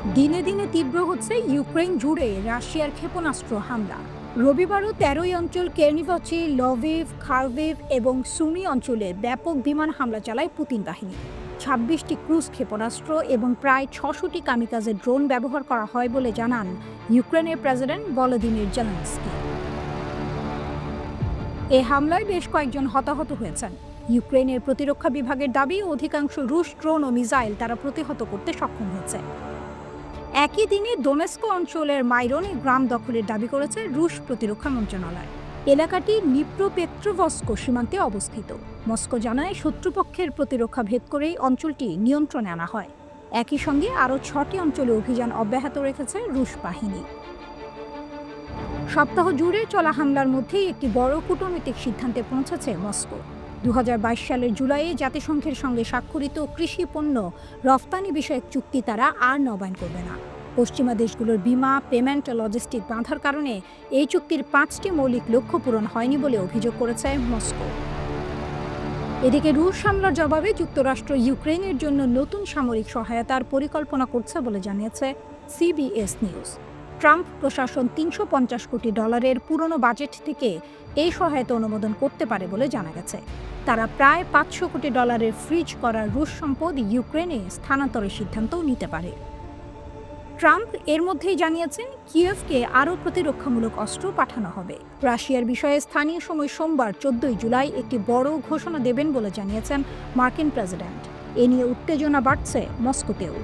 দিনে দিনে তীব্র হচ্ছে ইউক্রেন জুড়ে রাশিয়ার ক্ষেপণাস্ত্র হামলা। রবিবারও ১৩ই অঞ্চল কেরনিভচি, লভিভ, খারভিভ এবং সুমি অঞ্চলে ব্যাপক বিমান হামলা চালায় পুতিন বাহিনী। ২৬টি ক্রুজ ক্ষেপণাস্ত্র এবং প্রায় ৬০০টি কামিকাজে ড্রোন ব্যবহার করা হয় বলে জানান ইউক্রেনের প্রেসিডেন্ট ভলোদিমির জেলেনস্কি। এ হামলায় বেশ কয়েকজন হতাহত হয়েছেন। ইউক্রেনের প্রতিরক্ষা বিভাগের দাবি, অধিকাংশ রুশ ড্রোন ও মিসাইল তারা প্রতিহত করতে সক্ষম হয়েছে। একই দিনে দোনেস্ক অঞ্চলের মাইরনে গ্রাম দখলের দাবি করেছে রুশ প্রতিরক্ষা মন্ত্রণালয়। এলাকাটি নিপ্রোপেট্রোভস্ক সীমান্তে অবস্থিত। মস্কো জানায়, শত্রুপক্ষের প্রতিরক্ষা ভেদ করেই অঞ্চলটি নিয়ন্ত্রণে আনা হয়। একই সঙ্গে আরও ৬টি অঞ্চলে অভিযান অব্যাহত রেখেছে রুশ বাহিনী। সপ্তাহ জুড়ে চলা হামলার মধ্যেই একটি বড় কূটনৈতিক সিদ্ধান্তে পৌঁছেছে মস্কো। ২০২২ সালের জুলাইয়ে জাতিসংঘের সঙ্গে স্বাক্ষরিত কৃষি পণ্য রফতানি বিষয়ক চুক্তি তারা আর নবায়ন করবে না। পশ্চিমা দেশগুলোর বিমা, পেমেন্ট ও লজিস্টিক বাধার কারণে এই চুক্তির ৫টি মৌলিক লক্ষ্য পূরণ হয়নি বলে অভিযোগ করেছে মস্কো। এদিকে রুশ হামলার জবাবে যুক্তরাষ্ট্র ইউক্রেনের জন্য নতুন সামরিক সহায়তার পরিকল্পনা করছে বলে জানিয়েছে সিবিএস নিউজ। ট্রাম্প প্রশাসন $৩৫০ কোটি পুরনো বাজেট থেকে এই সহায়তা অনুমোদন করতে পারে বলে জানা গেছে। তারা প্রায় $৫০০ কোটি ফ্রিজ করা রুশ সম্পদ ইউক্রেনে স্থানান্তরের সিদ্ধান্তও নিতে পারে। ট্রাম্প এর মধ্যেই জানিয়েছেন, কিয়েভকে আরও প্রতিরক্ষামূলক অস্ত্র পাঠানো হবে। রাশিয়ার বিষয়ে স্থানীয় সময় সোমবার ১৪ই জুলাই একটি বড় ঘোষণা দেবেন বলে জানিয়েছেন মার্কিন প্রেসিডেন্ট। এ নিয়ে উত্তেজনা বাড়ছে মস্কোতেও।